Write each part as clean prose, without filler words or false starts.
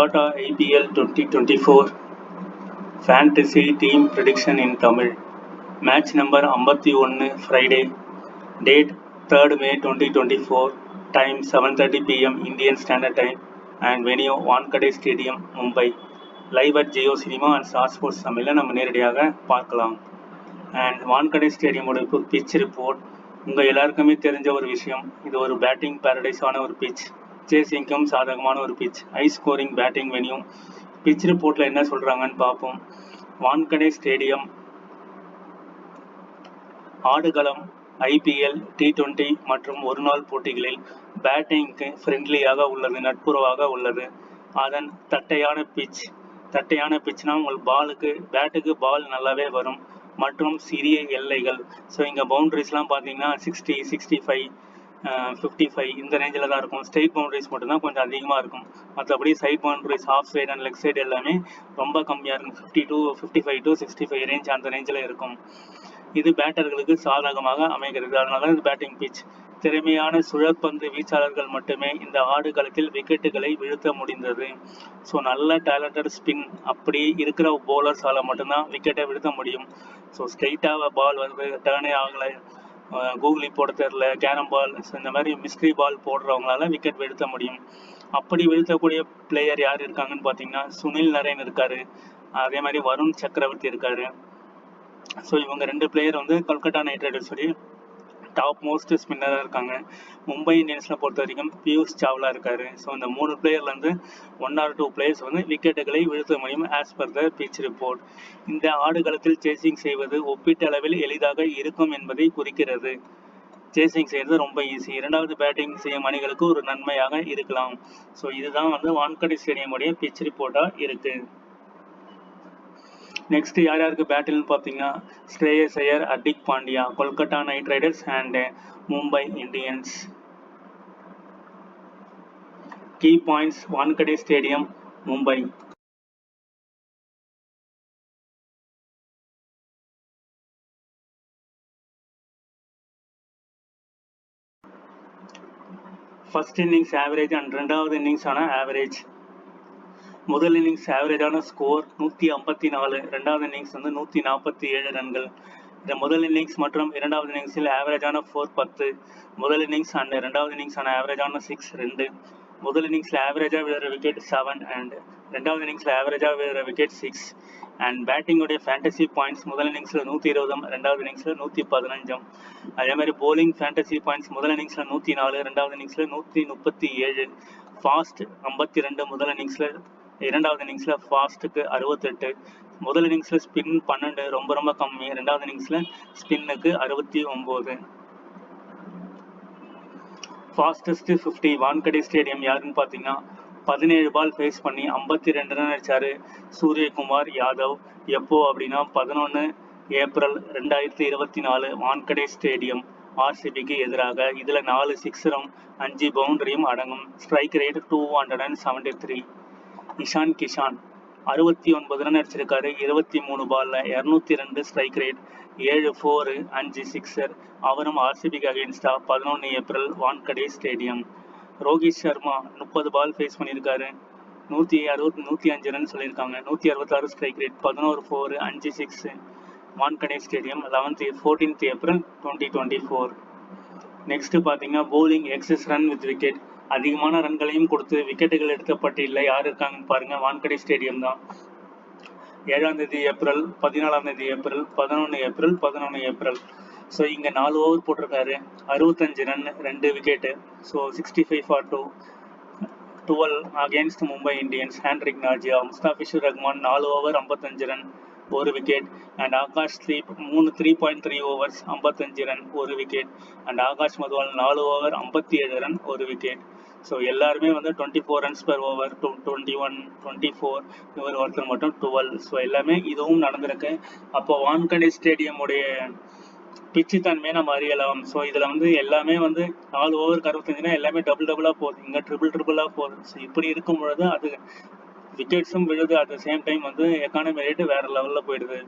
Kolkata IPL 2024 Fantasy Team Prediction in Tamil. Match number 51 Friday. Date 3rd May 2024. Time 7:30 PM Indian Standard Time and venue Wankhede Stadium, Mumbai. Live at Jio Cinema and Star Sports Tamil நம்ம நேரடியாக பார்க்கலாம். And Wankhede ஸ்டேடியமோட pitch report. உங்கள் எல்லாருக்குமே தெரிஞ்ச ஒரு விஷயம், இது ஒரு பேட்டிங் பேரடைஸான ஒரு பிச், சேசிங்க்கும் சாதகமான ஒரு pitch, high scoring batting venue. Pitch ரிப்போர்ட்டில் என்ன சொல்கிறாங்கன்னு பார்ப்போம். வான்கடே ஸ்டேடியம் ஆடுகளம் ஐபிஎல், T20 மற்றும் ஒரு நாள் போட்டிகளில் பேட்டிங்க்கு ஃப்ரெண்ட்லியாக உள்ளது, நட்புறவாக உள்ளது. அதன் தட்டையான பிச்னா உங்களுக்கு பேட்டுக்கு பால் நல்லாவே வரும் மற்றும் சிறிய எல்லைகள். ஸோ இங்கே பவுண்டரிஸ்லாம் பார்த்தீங்கன்னா 60, 65, 55 இந்த ரேஞ்சில் தான் இருக்கும். ஸ்ட்ரெயிட் பவுண்டரிஸ் மட்டும்தான் கொஞ்சம் அதிகமாக இருக்கும். மற்றபடி side boundaries, off side and leg side எல்லாமே ரொம்ப கம்மியாக இருக்கும். 55 to 65 ரேஞ்ச், அந்த ரேஞ்சில் இருக்கும். இது பேட்டர்களுக்கு சாதகமாக அமைகிறது. அதனால இது பேட்டிங் பிச். திறமையான சுழற்பந்து வீச்சாளர்கள் மட்டுமே இந்த ஆடுகளத்தில் விக்கெட்டுகளை வீழ்த்த முடிந்தது. ஸோ நல்ல டேலண்டட் ஸ்பின் அப்படி இருக்கிற போலர்ஸால் மட்டும்தான் விக்கெட்டை வீழ்த்த முடியும். ஸோ ஸ்ட்ரெயிட்டாக பால் வந்து டேர்னே ஆகலை, கூகுளி போட தெரில, கேரம் பால், இந்த மாதிரி மிஸ்ட்ரி பால் போடுறவங்களால விக்கெட் வீழ்த்த முடியும். அப்படி வீழ்த்தக்கூடிய பிளேயர் யார் இருக்காங்கன்னு பார்த்தீங்கன்னா சுனில் நரேன் இருக்காரு, அதே மாதிரி வருண் சக்கரவர்த்தி இருக்காரு. ஸோ இவங்க ரெண்டு பிளேயர் வந்து கொல்கட்டா நைட் ரைடர்ஸுடைய டாப் மோஸ்ட் ஸ்பின்னராக இருக்காங்க. மும்பை இந்தியன்ஸில் பொறுத்த வரைக்கும் பியூஷ் சாவ்லா இருக்காரு. ஸோ இந்த 3 பிளேயர்லேருந்து 1 or 2 பிளேயர்ஸ் வந்து விக்கெட்டுகளை வீழ்த்த முடியும் as per the pitch report. இந்த ஆடுகளத்தில் சேசிங் செய்வது ஒப்பீட்டளவில் எளிதாக இருக்கும் என்பதை குறிக்கிறது. சேசிங் செய்கிறது ரொம்ப ஈஸி. இரண்டாவது பேட்டிங் செய்யும் அணிகளுக்கு ஒரு நன்மையாக இருக்கலாம். ஸோ இதுதான் வந்து வான்கடே ஸ்டேடியமுடைய பிச் ரிப்போர்ட்டாக இருக்கு. நெக்ஸ்ட் யார் யாருக்கு பேட்டில்னு பார்த்தீங்கன்னா Shreyas Iyer, Hardik Pandya, Kolkata knight riders and Mumbai Indians. Key points Wankhede stadium, Mumbai. First innings average and ரெண்டாவது இன்னிங்ஸான ஆவரேஜ். முதல் இன்னிங்ஸ் ஆவரேஜான ஸ்கோர் 154, ரெண்டாவது இன்னிங்ஸ் வந்து 147 ரன்கள். இந்த முதல் இன்னிங்ஸ் மற்றும் இரண்டாவது இன்னிங்ஸில் ஆவரேஜான 4-10. முதல் இன்னிங்ஸ் அண்ட் ரெண்டாவது இன்னிங்ஸான ஆவரேஜான 6-2. முதல் இன்னிங்ஸில் ஆவரேஜாக விழுற விக்கெட் 7 அண்ட் ரெண்டாவது இன்னிங்ஸில் ஆவரேஜாக விழுற விக்கெட் 6. அண்ட் பேட்டிங்குடைய ஃபேண்டசி பாயிண்ட்ஸ் முதல் இன்னிங்ஸில் 120, ரெண்டாவது இன்னிங்ஸில் 115. அதே மாதிரி போலிங் ஃபேண்டசி பாயிண்ட்ஸ் முதல் இன்னிங்ஸில் 104, ரெண்டாவது இன்னிங்ஸில் 137. ஃபாஸ்ட் 52 முதல் இன்னிங்ஸில், இரண்டாவது இன்னிங்ஸில் ஃபாஸ்ட்டுக்கு 68. முதல் இன்னிங்ஸில் ஸ்பின் 12, ரொம்ப கம்மி. ரெண்டாவது இன்னிங்ஸில் ஸ்பின்னுக்கு 69. ஃபாஸ்டஸ்ட் 50 வான்கடே ஸ்டேடியம் யாருன்னு பார்த்தீங்கன்னா 17 பால் ஃபேஸ் பண்ணி 52 ரன் அடிச்சாரு சூரியகுமார் யாதவ். எப்போ அப்படின்னா 11 ஏப்ரல் 2024 வான்கடே ஸ்டேடியம் ஆர்சிபிக்கு எதிராக. இதில் 4 சிக்ஸரும் 5 பவுண்டரியும் அடங்கும். Strike rate 273. Ishan Kishan 69 run அடிச்சிருக்காரு 23 பால்ல, 202 ஸ்ட்ரைக் ரேட், 7 4, 5 சிக்ஸர். அவரும் ஆர்சிபிக்கு அகேன்ஸ்டா 11 April Wankhede stadium. Rohit Sharma 30 ball face பண்ணியிருக்காரு, 105 ரன் சொல்லியிருக்காங்க, 166 strike rate, 11 4, 5 6. Wankhede stadium 14th April 2024. Next பார்த்தீங்கன்னா bowling excess run with wicket. அதிகமான ரன்களையும் கொடுத்து விக்கெட்டுகள் எடுத்த பட்டியலில் யார் இருக்காங்கன்னு பாருங்க, வான்கடே ஸ்டேடியம் தான். 7ஆம் தேதி ஏப்ரல், 14ஆம் தேதி ஏப்ரல், 11 ஏப்ரல், 11 ஏப்ரல். ஸோ இங்கே 4 ஓவர் போட்டிருக்காரு, 65 run, 2 wicket. So 65 for 2, 12 against Mumbai Indians. Anrich Nortje, Mustafizur Rahman 4 over 55 run, 1 wicket. And Akash ஸ்லீப் 3.3 overs 55 run, 1 wicket. And Akash Madhwal 4 over 57 run, 1 wicket. So எல்லாருமே வந்து 24 ரன்ஸ் per ஓவர், 21, 24. இவர் ஒருத்தர் மட்டும் 12. ஸோ எல்லாமே இதுவும் நடந்திருக்கு. அப்போ வான்கடே ஸ்டேடியமுடைய பிச்சு தன்மையை நம்ம அறியலாம். ஸோ இதில் வந்து எல்லாமே வந்து 4 ஓவருக்கு 65 எல்லாமே டபுளாக போகுது, இங்கே ட்ரிபிளாக போகுது. ஸோ இப்படி இருக்கும் பொழுது அது விக்கெட்ஸும் விழுது, அட் த சேம் டைம் வந்து எக்கானமி ரேட்டு வேற லெவலில் போயிடுது.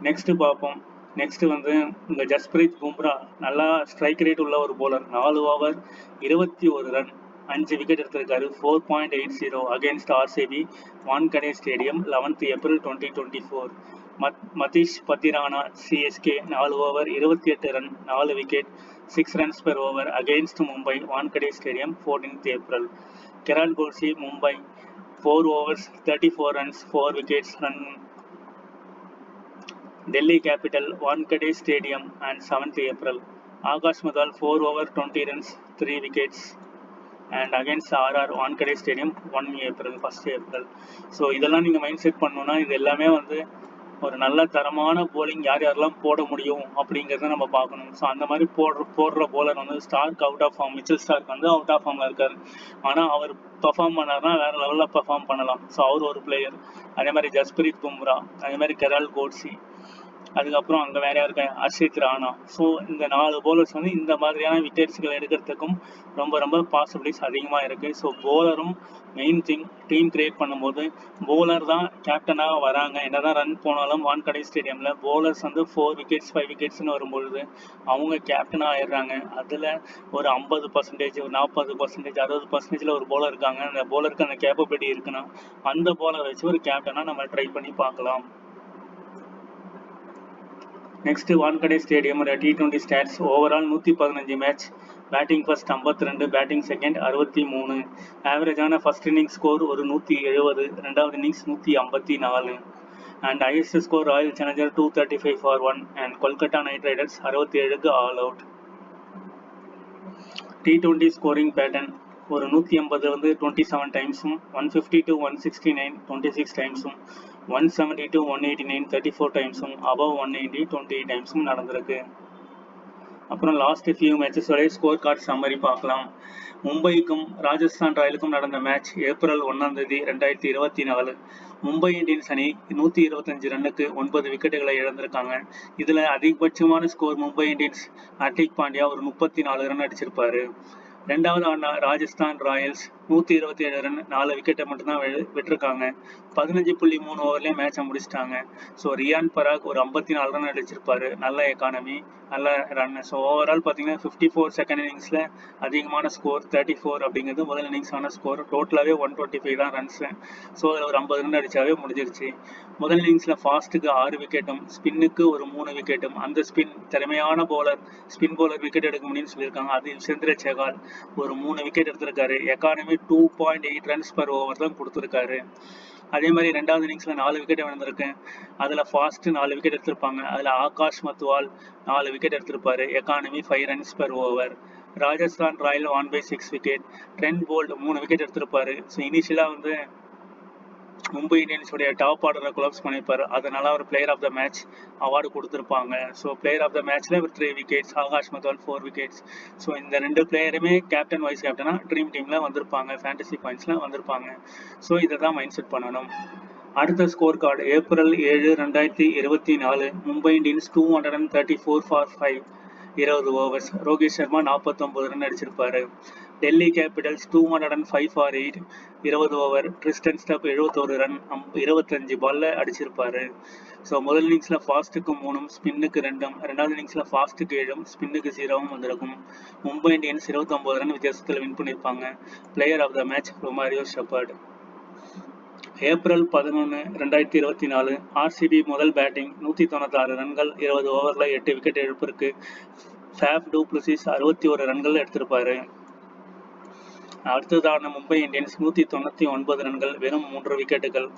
நெக்ஸ்ட் பார்ப்போம். நெக்ஸ்ட் வந்து இந்த ஜஸ்பிரீத் பும்ரா நல்லா ஸ்ட்ரைக் ரேட் உள்ள ஒரு போலர், 4 ஓவர் 21 ரன், 5 விக்கெட் எடுத்திருக்காரு. 4.80 against RCB Wankhede stadium 11th April 2024. Matheesha Pathirana CSK 4 over 28 run 4 wicket 6 runs per over against Mumbai Wankhede stadium 14th April. கெரால் Coetzee Mumbai 4 overs 34 runs 4 wickets run Delhi Capital Wankhede Stadium and 7th April. Akash Madal 4 over 20 runs 3 wickets and against RR Wankhede Stadium 1st April. So இதெல்லாம் நீங்கள் mind set பண்ணணும்னா இது எல்லாமே வந்து ஒரு நல்ல தரமான போலிங் யார் யாரெல்லாம் போட முடியும் அப்படிங்கிறத நம்ம பார்க்கணும். ஸோ அந்த மாதிரி போடுற போலர் வந்து Starc out of form, Mitchell Starc வந்து அவுட் ஆஃப் ஃபார்மில் இருக்கார். ஆனால் அவர் பெர்ஃபார்ம் பண்ணார்னா வேறு லெவலில் பெர்ஃபார்ம் பண்ணலாம். ஸோ அவர் ஒரு பிளேயர். அதே மாதிரி ஜஸ்பிரீத் பும்ரா, அதே மாதிரி கெரால் கோட்ஸி, அதுக்கப்புறம் அங்கே வேற யாருக்க ஹர்ஷித் ராணா. ஸோ இந்த 4 போலர்ஸ் வந்து இந்த மாதிரியான விக்கெட்ஸ்கள் எடுக்கிறதுக்கும் ரொம்ப பாசிபிலிட்டிஸ் அதிகமாக இருக்குது. ஸோ போலரும் மெயின் திங். டீம் கிரியேட் பண்ணும்போது போலர் தான் கேப்டனாக வராங்க. என்னதான் ரன் போனாலும் வான்கடே ஸ்டேடியமில் போலர்ஸ் வந்து 4 விக்கெட்ஸ் 5 விக்கெட்ஸ்னு வரும்பொழுது அவங்க கேப்டனாக ஆயிடுறாங்க. அதில் ஒரு 50%, ஒரு 40%, 60%ல் ஒரு போலர் இருக்காங்க. அந்த போலருக்கு அந்த கேப்பபிலிட்டி இருக்குன்னா அந்த போலரை வச்சு ஒரு கேப்டனாக நம்ம ட்ரை பண்ணி பார்க்கலாம். Next Wankhede stadium T20 stats. Overall 115 match. Batting first 52, batting second 63. ஆவரேஜான ஃபர்ஸ்ட் இன்னிங்ஸ் ஸ்கோர் ஒரு 170, ரெண்டாவது innings 154. And highest score royal challenger 235 for 1 and Kolkata knight riders 67க்கு all out. T20 scoring pattern ஒரு 180 வந்து 27 டைம்ஸும், 150 to 169 26 டைம்ஸும், 170 to 189 34 டைம்ஸும், அபவ் 190 28 டைம்ஸும் நடந்திருக்கு. அப்புறம் லாஸ்ட் ஃபியூ மேட்சஸோடைய ஸ்கோர் கார்டு சம்மரி பார்க்கலாம். மும்பைக்கும் ராஜஸ்தான் ராயலுக்கும் நடந்த மேட்ச் ஏப்ரல் 1 2024. மும்பை இந்தியன்ஸ் அணி 125 ரன்னுக்கு 9 விக்கெட்டுகளை இழந்திருக்காங்க. இதில் அதிகபட்சமான ஸ்கோர் மும்பை இந்தியன்ஸ் ஹர்திக் பாண்டியா ஒரு 34 ரன் அடிச்சிருப்பாரு. ரெண்டாவது ஆடின ராஜஸ்தான் ராயல்ஸ் 127 ரன் 4 விக்கெட்டை மட்டும்தான் விட்டுருக்காங்க. 15.3 ஓவர்லேயே மேட்சை முடிச்சிட்டாங்க. ஸோ ரியான் பராக் ஒரு 54 ரன் அடிச்சிருப்பாரு. நல்ல எக்கானமி, நல்ல ரன். ஸோ ஓவரால் பார்த்தீங்கன்னா 54 செகண்ட் இன்னிங்ஸில் அதிகமான ஸ்கோர் 34 அப்படிங்கிறது முதல் இன்னிங்ஸான ஸ்கோர். டோட்டலாகவே 125 தான் ரன்ஸு. ஸோ அதில் ஒரு 50 ரன் அடித்தாவே முடிஞ்சிருச்சு. முதல் இன்னிங்ஸில் ஃபாஸ்ட்டுக்கு 6 விக்கெட்டும், ஸ்பின்னுக்கு ஒரு 3 விக்கெட்டும். அந்த திறமையான ஸ்பின் பவுலர் விக்கெட் எடுக்க முடியும்னு சொல்லியிருக்காங்க. அது யுஸ்வேந்திர சேகால் ஒரு 3 விக்கெட் எடுத்திருக்காரு. எக்கானமி 2.8 runs per over தான் கொடுத்துருக்காரு. அதே மாதிரி ரெண்டாவது இன்னிங்ஸில் 4 விக்கெட் விழுந்திருக்கு. அதில் ஃபாஸ்ட் 4 விக்கெட் எடுத்திருப்பாங்க. அதில் ஆகாஷ் மத்வால் 4 விக்கெட் எடுத்திருப்பாரு. Economy 5 runs per over. Rajasthan royal 1/6 wicket. Trent Boult 3 wicket எடுத்திருப்பாரு. ஸோ இனிஷியலாக வந்து மும்பை இந்தியன்ஸுடைய டாப் ஆர்டரை கொலாப்ஸ் பண்ணியிருப்பார். அதனால அவர் player of the match award கொடுத்துருப்பாங்க. ஸோ பிளேயர் ஆஃப் த மேட்ச்சில் ஒரு 3 wickets, Akash Madhwal 4 wickets. So இந்த 2 பிளேயருமே கேப்டன் வைஸ் கேப்டனாக ட்ரீம் டீமில் வந்திருப்பாங்க, ஃபேண்டசி பாயிண்ட்ஸில் வந்திருப்பாங்க. ஸோ இதை தான் மைண்ட் செட் பண்ணணும். அடுத்த score card April 7 2024. Mumbai Indians 234 for 5 20 overs. Rohit Sharma 49 run அடிச்சிருப்பாரு. Delhi capitals 205 for 8 20 over. Tristan Stubbs 71 run 25 பால்ல அடிச்சிருப்பாரு. ஸோ முதல் இன்னிங்ஸில் ஃபாஸ்ட்டுக்கு 3, ஸ்பின்னுக்கு 2, ரெண்டாவது இன்னிங்ஸில் ஃபாஸ்ட்டுக்கு 7, ஸ்பின்னுக்கு 0 வந்திருக்கும். மும்பை இந்தியன்ஸ் 29 ரன் வித்தியாசத்தில் வின் பண்ணியிருப்பாங்க. Player of the match Romario Shepherd. April 11 2024. RCB முதல் பேட்டிங் 196 ரன்கள் 20 ஓவரில் 8 விக்கெட் இழப்பிற்கு. ஃபேப் டூ பிளஸிஸ் 61 ரன்கள் எடுத்திருப்பாரு. அடுத்ததான மும்பை இந்தியன்ஸ் 199 ரன்கள் வெறும் 3 விக்கெட்டுகள்.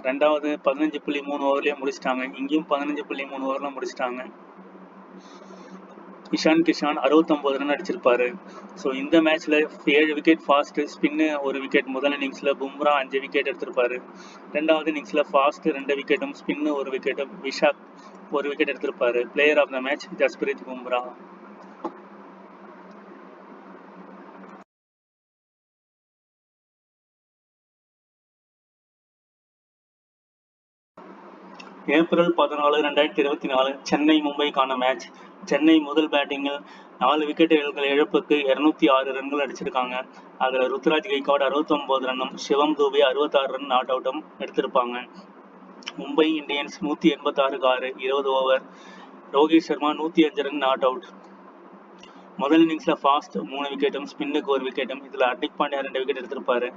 ரெண்டாவது 15.3 ஓவர்லேயே முடிச்சிட்டாங்க. இங்கேயும் 15.3 ஓவரில் முடிச்சிட்டாங்க. இஷான் கிஷான் 69 ரன் அடிச்சிருப்பாரு. ஸோ இந்த மேட்ச்ல 7 விக்கெட் ஃபாஸ்ட், ஸ்பின்னு 1 விக்கெட். முதல் இன்னிங்ஸ்ல பும்ரா 5 விக்கெட் எடுத்திருப்பாரு. ரெண்டாவது இன்னிங்ஸ்ல ஃபாஸ்ட் 2 விக்கெட்டும், ஸ்பின்னு 1 விக்கெட்டும், விஷாக் 1 விக்கெட் எடுத்திருப்பாரு. Player of the match Jasprit Bumrah. April 14 2024. Chennai மும்பைக்கான மேட்ச். சென்னை முதல் பேட்டிங்கில் 4 விக்கெட்டுகள் இழப்புக்கு 206 ரன்கள் அடிச்சிருக்காங்க. அதில் ருத்ராஜ் கைக்வாட் 69 ரன்னும், சிவம் தூபே 66 ரன் நாட் அவுட்டும் எடுத்திருப்பாங்க. Mumbai Indians 186 6 20 over. Rohit Sharma 105 run not out. முதல் இன்னிங்ஸில் ஃபாஸ்ட் 3 விக்கெட்டும் ஸ்பின்னுக்கு 1 விக்கெட்டும், இதில் ஹர்திக் பாண்டியா 2 விக்கெட் எடுத்திருப்பாரு.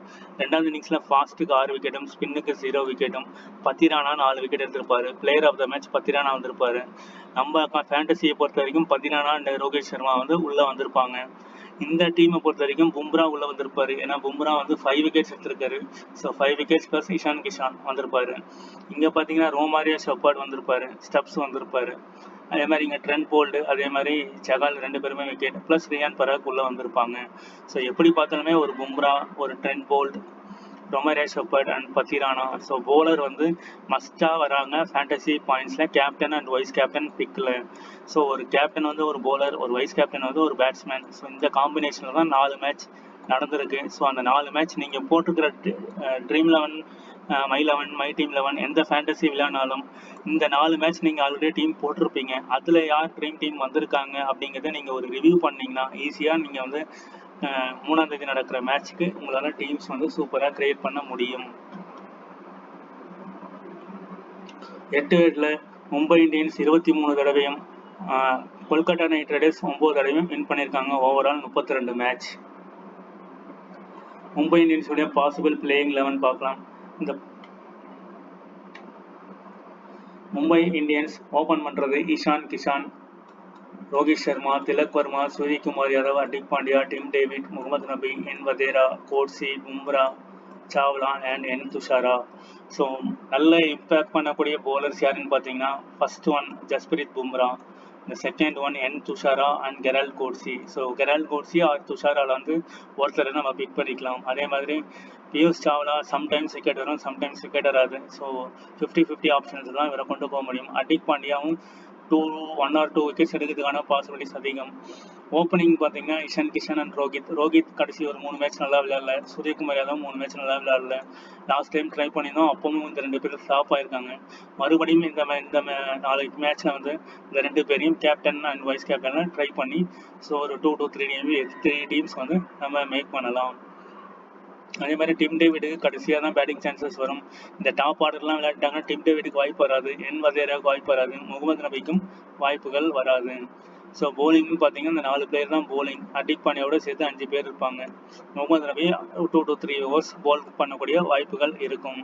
ரெண்டாவது இன்னிங்ஸில் ஃபாஸ்ட்டுக்கு 6 விக்கெட்டும் ஸ்பின்னுக்கு 0 விக்கெட்டும், பத்திரானா 4 விக்கெட் எடுத்திருப்பாரு. Player of the match Pathirana வந்திருப்பாரு. நம்ம ஃபேண்டசியை பொறுத்த வரைக்கும் பத்திரானா அண்ட் ரோஹித் சர்மா வந்து உள்ளே வந்திருப்பாங்க. இந்த டீமை பொறுத்த வரைக்கும் பும்ரா உள்ள வந்திருப்பாரு. ஏன்னா பும்ரா வந்து 5 விக்கெட்ஸ் எடுத்திருக்காரு. So 5 wickets plus Ishan Kishan வந்திருப்பாரு. இங்கே பார்த்தீங்கன்னா ரோமாரியா ஷெப்பர்ட் வந்திருப்பாரு, ஸ்டப்ஸ் வந்திருப்பாரு. அதே மாதிரி இங்கே ட்ரெண்ட் போல்டு, அதே மாதிரி சகால் 2 பேருமே விக்கெட் ப்ளஸ் ரியான் பராக் உள்ள வந்திருப்பாங்க. ஸோ எப்படி பார்த்தாலுமே ஒரு பும்ரா, ஒரு Trent Boult, Romario Shepherd and Pathirana. So bowler வந்து மஸ்டாக வராங்க ஃபேண்டசி பாயிண்ட்ஸில், கேப்டன் அண்ட் வைஸ் கேப்டன் பிக்கில். ஸோ ஒரு கேப்டன் வந்து ஒரு போலர், ஒரு வைஸ் கேப்டன் வந்து ஒரு பேட்ஸ்மேன். ஸோ இந்த காம்பினேஷனில் தான் 4 மேட்ச் நடந்திருக்கு. ஸோ அந்த 4 மேட்ச் நீங்கள் போட்டிருக்கிற ட்ரீம் 11, மை 11, மை டீம் 11 எந்த ஃபேண்டசி விளையாடினாலும் இந்த 4 மேட்ச் நீங்கள் ஆல்ரெடி டீம் போட்டிருப்பீங்க. அதில் யார் ட்ரீம் டீம் வந்திருக்காங்க அப்படிங்கிறத நீங்கள் ஒரு ரிவ்யூ பண்ணிங்கன்னா ஈஸியாக நீங்கள் வந்து 3ஆம் தேதி நடக்கிற மேட்ச்க்கு உங்களால் டீம்ஸ் வந்து சூப்பராக கிரியேட் பண்ண முடியும். 8 ஹெட்ல மும்பை இந்தியன்ஸ் 23 தடவையும், கொல்கத்தா நைட் ரைடர்ஸ் 9 தடவையும் வின் பண்ணியிருக்காங்க. Overall 32 match. மும்பை இந்தியன்ஸுடைய பாசிபிள் பிளேயிங் 11 பார்க்கலாம். இந்த மும்பை இந்தியன்ஸ் ஓபன் பண்ணுறது Ishan Kishan, Rohit Sharma, Tilak Varma, Suryakumar Yadav, Hardik Pandya, Tim David, Mohammad Nabi, N Wadhera, Coetzee, Bumrah, Chawla and N Thushara. So நல்ல இம்பேக்ட் பண்ணக்கூடிய போலர்ஸ் யாருன்னு பார்த்தீங்கன்னா, ஃபர்ஸ்ட் ஒன் ஜஸ்பிரித் பும்ரா, இந்த second one N Thushara and Gerald Coetzee. So Gerald Coetzee or துஷாராவில் வந்து ஒருத்தரை நம்ம பிக் பண்ணிக்கலாம். அதே மாதிரி பியூஷ் சாவ்லா சம்டைம்ஸ் விக்கெட் வரும், சம்டைம்ஸ் விக்கெட் வராது. ஸோ 50-50 ஆப்ஷன்ஸ் தான் இவரை கொண்டு போக முடியும். ஹர்திக் பாண்டியாவும் 1 or 2 விக்கெட்ஸ் எடுக்கிறதுக்கான பாசிபிலிட்டிஸ் அதிகம். ஓப்பனிங் பார்த்தீங்கன்னா இஷான் கிஷான் அண்ட் ரோஹித் கடைசி ஒரு 3 மேட்ச் நல்லா விளையாடல. சூரியகுமார் யாதவ் 3 மேட்ச் நல்லா விளையாடல. லாஸ்ட் டைம் ட்ரை பண்ணியிருந்தோம், அப்பவும் இந்த 2 பேரும் ஃப்ளாப் ஆயிருக்காங்க. மறுபடியும் இந்த 4 மேட்ச்சில் வந்து இந்த 2 பேரையும் captain and vice captain try பண்ணி ஸோ ஒரு 2 to 3 டீம்ஸ் வந்து நம்ம மேக் பண்ணலாம். அதே மாதிரி டிம் டேவிடுக்கு கடைசியாக தான் பேட்டிங் சான்சஸ் வரும். இந்த டாப் ஆர்டர்லாம் விளையாட்டாங்கன்னா டிம் டேவிடுக்கு வாய்ப்பு வராது, என் வதேராவுக்கு வாய்ப்பு வராது, முகமது நபிக்கும் வாய்ப்புகள் வராது. ஸோ போலிங்னு பார்த்தீங்கன்னா இந்த 4 பேர் தான் போலிங். ஹர்திக் பாண்டியாவோட சேர்த்து 5 பேர் இருப்பாங்க. முகமது நபி 2 to 3 ஓவர்ஸ் போல் பண்ணக்கூடிய வாய்ப்புகள் இருக்கும்.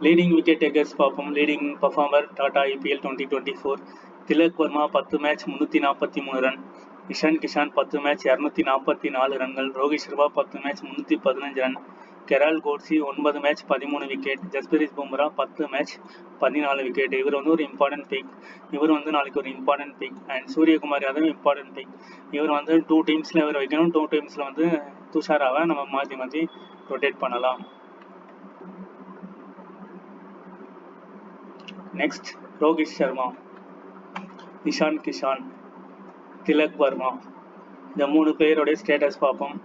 லீடிங் விக்கெட் டேக்கர்ஸ் பார்ப்போம். Leading performer Tata IPL 2024 Tilak Varma 10 match 343 run, Ishan Kishan 10 match 244 ரன்கள், Rohit Sharma 10 match 315 run, Gerald Coetzee 9 match 13 wicket, Jasprit Bumrah 10 match 14 wicket. இவர் வந்து ஒரு இம்பார்ட்டன்ட் பிக். இவர் வந்து நாளைக்கு ஒரு important pick. And Suryakumar Yadav important pick. இவர் வந்து 2 டீம்ஸில் இவர் வைக்கணும். 2 டீம்ஸில் வந்து துஷாராவை நம்ம மாற்றி மாற்றி ரொட்டேட் பண்ணலாம். நெக்ஸ்ட் ரோஹித் சர்மா, இஷான் கிஷான், திலக் வர்மா, இந்த 3 பேருடைய ஸ்டேட்டஸ் பார்ப்போம்.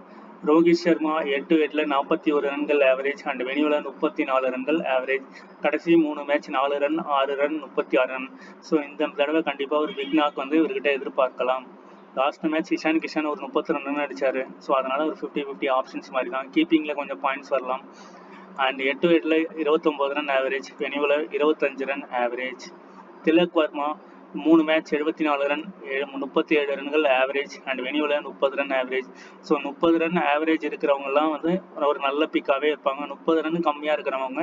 ரோஹித் சர்மா 8 விக்கெட்ல 41 ரன்கள் ஆவரேஜ் அண்ட் வெனியூவில் 34 ரன்கள் ஆவரேஜ். கடைசி 3 match 4 run, 6 run, 36 run. So இந்த தடவை கண்டிப்பாக ஒரு பிக் நாக் வந்து இவர்கிட்ட எதிர்பார்க்கலாம். லாஸ்ட் மேட்ச் இஷான் கிஷான் ஒரு 32 ரன் அடிச்சாரு. ஸோ அதனால ஒரு 50-50 ஆப்ஷன்ஸ் மாதிரி தான். கீப்பிங்கில் கொஞ்சம் பாயிண்ட்ஸ் வரலாம். அண்ட் 8 விக்கெட்ல 29 ரன் ஆவரேஜ், வெனியூவில் 25 run average. Tilak Varma 3 match 74 run, 37 ரன்கள் ஆவரேஜ் அண்ட் வெனியூவில் 30 run average. So 30 run average இருக்கிறவங்கலாம் வந்து ஒரு நல்ல பிக்காகவே இருப்பாங்க. 30 ரன் கம்மியாக இருக்கிறவங்க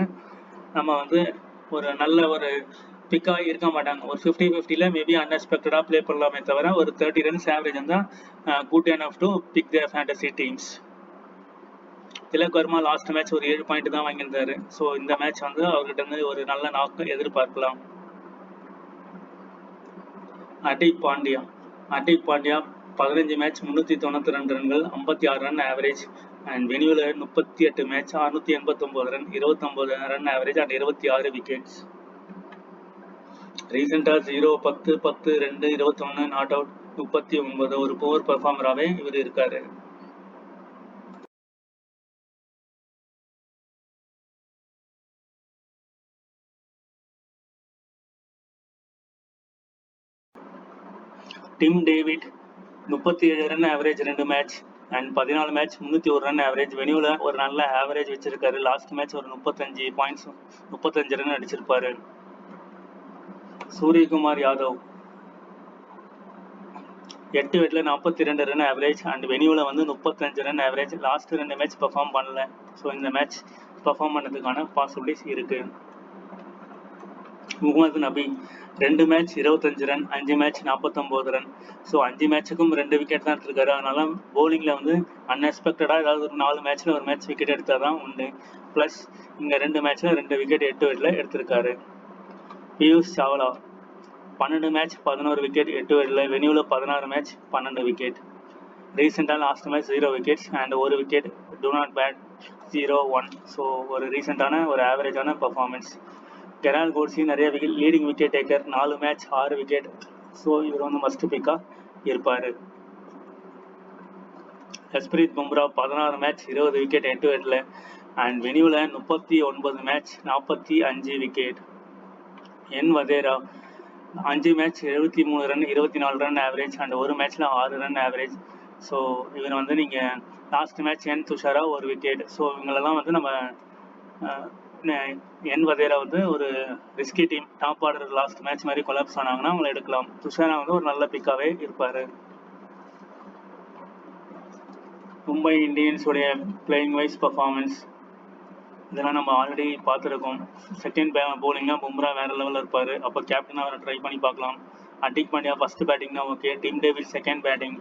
நம்ம வந்து ஒரு நல்ல ஒரு பிக்காக இருக்க மாட்டாங்க. ஒரு 50-50ல மேபி அன்எக்ஸ்பெக்டடாக ப்ளே பண்ணலாமே தவிர ஒரு 30 ரன்ஸ் ஆவரேஜ் இருந்தால் good enough to pick the fantasy teams. Tilak Varma last match ஒரு 7 பாயிண்ட் தான் வாங்கியிருந்தாரு. ஸோ இந்த மேட்ச் வந்து அவர்கிட்ட இருந்து ஒரு நல்ல நாக்கு எதிர்பார்க்கலாம். ஹர்திக் பாண்டியா 15 மேட்ச் 392 ரன்கள், 56 ரன் ஆவரேஜ் அண்ட் வெனியூவில் 38 match 689 run, 29 run average and 26 wickets. ரீசெண்டாக 0, 10, 10, 2, 21 நாட் அவுட், 39 ஒரு புவர் பெர்ஃபார்மராகவே இவர் இருக்காரு. Tim David 37 run average 2 match and 14 match 301 run average, வெனியூவில் ஒரு நல்ல ஆவரேஜ் வச்சிருக்காரு. லாஸ்ட் மேட்ச் ஒரு 35 பாயிண்ட்ஸ் 35 ரன் அடிச்சிருப்பாரு. சூரியகுமார் யாதவ் 8 விக்கெட்ல 42 ரன் ஆவரேஜ் அண்ட் வெனியூவில் வந்து 35 run average. Last 2 match perform பண்ணல. ஸோ இந்த மேட்ச் பெர்ஃபார்ம் பண்ணதுக்கான பாசிபிலிட்டிஸ் இருக்கு. Mohammad Nabi 2 match 25 run, 5 match 49 run. So 5 மேட்சுக்கும் 2 விக்கெட் தான் எடுத்திருக்காரு. அதனால போலிங்கில் வந்து அன்எக்ஸ்பெக்டடாக ஏதாவது ஒரு 4 மேட்ச்சில் ஒரு மேட்ச் விக்கெட் எடுத்தால் தான் உண்டு. ப்ளஸ் இங்கே 2 மேட்ச்சில் 2 விக்கெட் 8 விக்கெட்டில் எடுத்திருக்காரு. பியூஷ் சாவ்லா 12 மேட்ச் 11 விக்கெட் 8 விக்கெட்டில், வெனியூவில் 16 மேட்ச் 12 விக்கெட். ரீசெண்டாக last match 0 wickets and 1 wicket, do not bat 0-1. So ஒரு ரீசெண்டான ஒரு ஆவரேஜான பர்ஃபார்மன்ஸ். கெரால் கோட்ஸி நிறைய wicket, leading wicket taker, 4 match 6 wicket. So இவர் வந்து மஸ்ட் பிக்காக இருப்பார். ஜஸ்பிரீத் பும்ரா 16 மேட்ச் 20 விக்கெட் 8 விக்கெட்டில் அண்ட் வெனியூவில் 39 match 45 wicket. N Wadhera 5 match 73 run 24 run average and ஒரு மேட்ச்சில் 6 ரன் ஆவரேஜ். ஸோ இவர் வந்து நீங்கள் லாஸ்ட் மேட்ச் என் துஷாரா 1 விக்கெட். ஸோ இவங்களெல்லாம் வந்து நம்ம என் வதேரா வந்து ஒரு risky team, top order last match மாதிரி கொலாப்ஸ் ஆனாங்கன்னா அவங்களை எடுக்கலாம். துஷாரா வந்து ஒரு நல்ல பிக்காகவே இருப்பார். மும்பை இந்தியன்ஸுடைய பிளேயிங் வைஸ் பர்ஃபார்மன்ஸ் இதெல்லாம் நம்ம ஆல்ரெடி பார்த்துருக்கோம். செகண்ட் போலிங்காக பும்ரா வேறு லெவலில் இருப்பார். அப்போ கேப்டனாக அவரை ட்ரை பண்ணி பார்க்கலாம். ஹர்திக் பாண்டியா ஃபஸ்ட்டு பேட்டிங் தான் okay. Tim David second batting,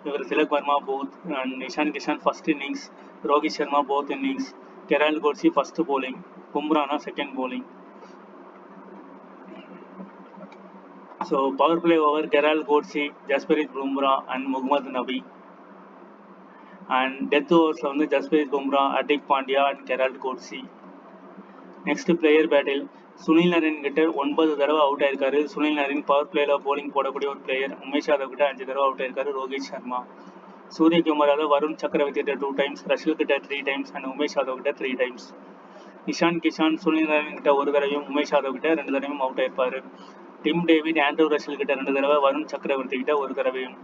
இவர் Tilak Varma both and Ishan Kishan first innings, Rohit Sharma both innings, கெரால் கோட்ஸி ஃபஸ்ட்டு போலிங், பும்ரானா second bowling. So power play over கெரால் Coetzee, Jasprit Bumrah and Mohammad Nabi. And death ஓவர்ஸில் வந்து ஜஸ்பிரீத் பும்ரா, ஹர்திக் பாண்டியா அண்ட் கெரால் Coetzee. Next player battle Sunil Narine கிட்ட 9 தடவை அவுட் ஆயிருக்காரு. சுனில் நரேன் பவர் பிளேயில் போலிங் போடக்கூடிய ஒரு பிளேயர். உமேஷ் யாதவ் கிட்ட 5 தடவை அவுட் ஆயிருக்காரு. ரோஹித் சர்மா, சூரியகுமார் யாதவ், வருண் சக்கரவர்த்தி கிட்ட 2 டைம்ஸ், ரஷில் கிட்ட 3 டைம்ஸ் அண்ட் உமேஷ் யாதவ் கிட்ட 3 டைம்ஸ். இஷான் கிஷான் சுனில் நரேன் கிட்ட 1 தடவையும், உமேஷ் யாதவ் கிட்ட 2 தடவையும் அவுட் ஆயிருப்பாரு. டிம் டேவிட் ஆண்ட்ரூ ரஷில் கிட்ட 2 தடவை, வருண் சக்கரவர்த்தி கிட்ட 1 தடவையும்,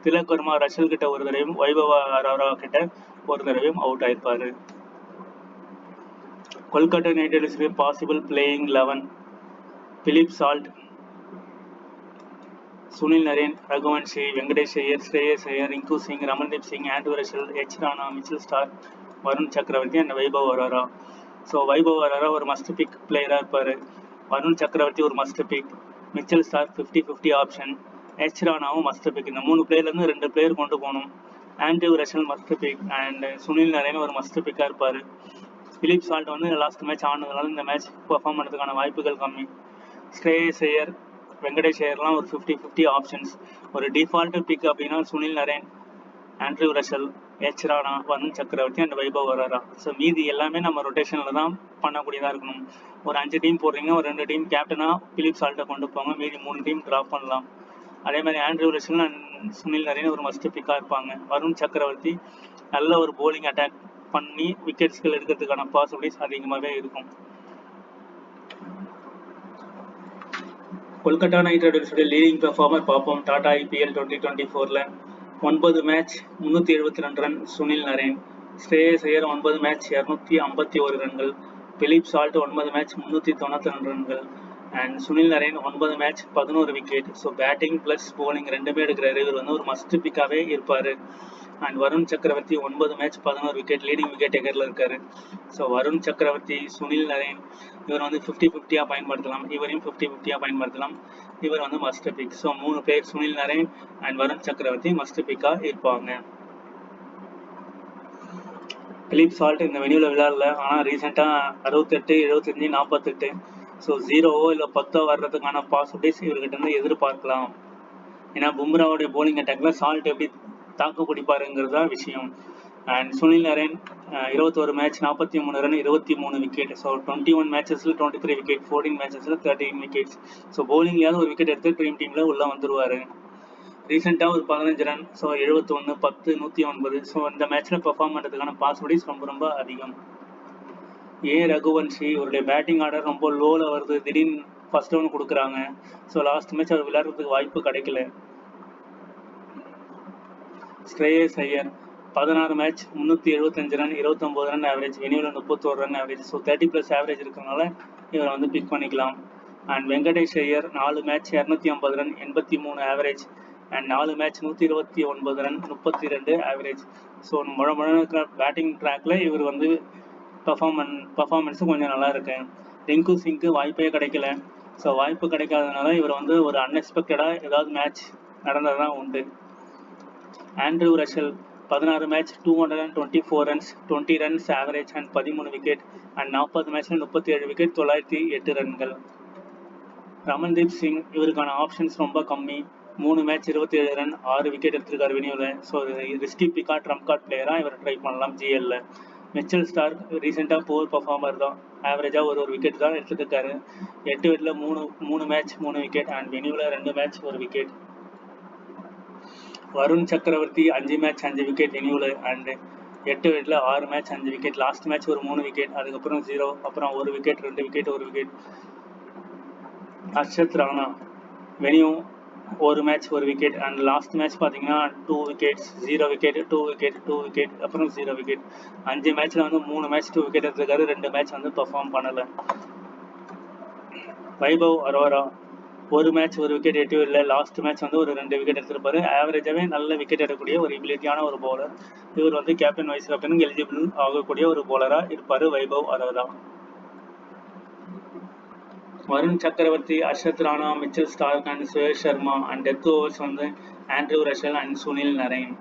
திலக் வர்மா ரஷில் கிட்ட 1 தடவையும், வைபவ் அரோரா கிட்ட 1 தடவையும் அவுட் ஆயிருப்பாரு. கொல்கத்தா நைட் ரைடர்ஸுடைய possible playing 11: Phil Salt, Sunil Narine, Raghuvanshi, Venkatesh Iyer, Shreyas Iyer, Rinku Singh, Ramandeep Singh, Andre Russell, H Rana, Mitchell Starc, Varun Chakravarthy and Vaibhav Arora. So Vaibhav Arora ஒரு மஸ்ட் பிக் பிளேயராக இருப்பார். வருண் சக்கரவர்த்தி ஒரு must pick, Mitchell Starc 50-50 option, H ராணாவும் மஸ்ட் பிக். இந்த 3 பிளேயர்லேருந்து 2 பிளேயர் கொண்டு போகணும். Andre Russell must pick and Sunil Naren ஒரு மஸ்ட் பிக்காக இருப்பார். பிலிப் சால்ட் வந்து லாஸ்ட் மேட்ச் ஆனதுனால இந்த மேட்ச் பெர்ஃபார்ம் பண்ணுறதுக்கான வாய்ப்புகள் கம்மி. ஸ்ரேயஸ் ஐயர், வெங்கடேஷ் ஐயர்லாம் ஒரு 50-50 ஆப்ஷன்ஸ். ஒரு டிஃபால்ட் பிக் அப்படின்னா Sunil Naren, Andrew Russell, H Rana, Varun Chakravarthy and Vaibhav Arora. So மீதி எல்லாமே நம்ம ரொட்டேஷனில் தான் பண்ணக்கூடியதாக இருக்கணும். ஒரு 5 டீம் போடுறீங்க, ஒரு 2 டீம் கேப்டனாக பிலிப் சால்ட்டை கொண்டு போங்க, மீதி 3 டீம் ட்ராப் பண்ணலாம். அதே மாதிரி Andrew Russell and Sunil Naren ஒரு மஸ்ட் பிக்காக இருப்பாங்க. வருண் சக்கரவர்த்தி நல்ல ஒரு போலிங் அட்டாக் பண்ணி விக்கெட்ஸ்கள் எடுக்கிறதுக்கான பாசிபிலிட்டிஸ் அதிகமாகவே இருக்கும். கொல்கத்தா நைட் ரைடர்ஸுடைய லீடிங் பெர்ஃபார்மர் பார்ப்போம். டாடா ஐபிஎல் 2024ல் 9 match 372 run Sunil Narine, Shreyas Iyer 9 match 251 ரன்கள், பிலிப் சால்ட் 9 மேட்ச் 392 ரன்கள் and Sunil Narine 9 match 11 wicket. So batting plus bowling ரெண்டுமே எடுக்கிறாரு. இவர் வந்து ஒரு மஸ்ட் பிக்காகவே இருப்பார். அண்ட் வருண் சக்கரவர்த்தி 9 மேட்ச் 11 விக்கெட், லீடிங் விக்கெட் டேக்கரில் இருக்காரு. ஸோ வருண் சக்கரவர்த்தி, சுனில் நரேன் இவர் வந்து 50-50 பயன்படுத்தலாம். இவரையும் 50-50 பயன்படுத்தலாம். இவர் வந்து மஸ்ட் பிக். ஸோ 3 பேர் சுனில் நரேன் அண்ட் வருண் சக்கரவர்த்தி மஸ்ட் பிக்காக இருப்பாங்க. பிலிப் சால்ட் இந்த வெனியூவில் விளையாடல, ஆனால் ரீசெண்டாக 68, 75, 48 ஸோ 0வோ இல்லை 10 வர்றதுக்கான பாசிபிலிட்டிஸ் இவர்கிட்ட இருந்து எதிர்பார்க்கலாம். ஏன்னா பும்ராவுடைய போலிங் அட்டாக்ல சால்ட் எப்படி தாக்கு பிடிப்பாருங்கிறது தான் விஷயம். And Sunil Narine 21 match 43 run 23 wicket. So 21 மேட்சஸில் 23 விக்கெட், 14 மேட்சஸில் 13 விக்கெட்ஸ். ஸோ போலிங்லையாவது ஒரு விக்கெட் எடுத்து ட்ரீம் டீமில் உள்ளே வந்துடுவார். ரீசெண்டாக ஒரு 15 ரன், ஸோ 71, 10, 109. ஸோ இந்த மேட்ச்சில் பெர்ஃபார்ம் பண்ணுறதுக்கான பாசிபிலிட்டிஸ் ரொம்ப அதிகம். ரகுவன்ஷி இவருடைய பேட்டிங் ஆர்டர் ரொம்ப லோவில் வருது, திடீர்னு ஃபர்ஸ்ட் டவுன் கொடுக்குறாங்க. ஸோ லாஸ்ட் மேட்ச் அவர் விளையாடுறதுக்கு வாய்ப்பு கிடைக்கல. Shreyas Iyer 16 match 375 run 29 run average, வெனியூவில் 31 ரன் ஆவரேஜ். ஸோ 30+ ஆவரேஜ் இருக்கிறதுனால இவரை வந்து பிக் பண்ணிக்கலாம். And Venkatesh Iyer 4 match 250 run 83 average, and 4 match 129 run 32 average. So முழு பேட்டிங் ட்ராக்ல இவர் வந்து பர்ஃபார்மன்ஸும் கொஞ்சம் நல்லா இருக்கு. ரிங்கு சிங்க்கு வாய்ப்பே கிடைக்கல. ஸோ வாய்ப்பு கிடைக்காதனால இவர் வந்து ஒரு அன்எக்ஸ்பெக்டடாக ஏதாவது மேட்ச் நடந்தது தான் உண்டு. Andrew Russell 16 match 224 runs 20 runs average and 13 wicket. And 40 மேட்ச்ல 37 விக்கெட் 908 ரன்கள். ரமன்தீப் சிங் இவருக்கான ஆப்ஷன்ஸ் ரொம்ப கம்மி. 3 மேட்ச் 27 ரன் 6 விக்கெட் எடுத்திருக்காரு வெனியூவில். ஸோ ரிஸ்கி பிக்கா ட்ரம்ப் கார்ட் பிளேயராக இவர் ட்ரை பண்ணலாம் ஜிஎல்ல. மிச்சல் ஸ்டார்க் ரீசெண்டாக போர் பர்ஃபார்மர் தான். ஆவரேஜாக ஒரு விக்கெட் தான் எடுத்துட்டு இருக்காரு. 8 விக்கெட்டில் 3 மேட்ச் 3 விக்கெட் அண்ட் வெனியூவில் 2 match 1 wicket. Varun Chakravarthy 5 match 5 wicket வெனியூவில் அண்ட் 8 விக்கெட்டில் 6 மேட்ச் 5 விக்கெட். லாஸ்ட் மேட்ச் ஒரு 3 விக்கெட், அதுக்கப்புறம் 0, அப்புறம் 1 wicket 2 wicket 1 wicket. Harshad Rana venue 1 match 1 wicket and last match பார்த்தீங்கன்னா 2 விக்கெட்ஸ் 0 விக்கெட் 2 விக்கெட் 2 விக்கெட் அப்புறம் 0 விக்கெட். 5 மேட்ச்சில் வந்து 3 மேட்ச் 2 விக்கெட் எடுத்திருக்காரு. 2 மேட்ச் வந்து பெர்ஃபார்ம் பண்ணலை. வைபவ் அரோரா 1 மேட்ச் 1 விக்கெட் 8 விக்கெட்டில் லாஸ்ட் மேட்ச் வந்து ஒரு 2 விக்கெட் எடுத்திருப்பாரு. ஆவரேஜாகவே நல்ல விக்கெட் எடுக்கக்கூடிய ஒரு எபிலிட்டியான ஒரு பவுலர். இவர் வந்து கேப்டன் வைஸ் கேப்டனுக்கு எலிஜிபிள் ஆகக்கூடிய ஒரு பவுலராக இருப்பார் Vaibhav Arora. Varun Chakravarthy, Harshad Rana, Mitchell Starc and Suresh Sharma and death overs வந்து Andre Russell and Sunil Narine.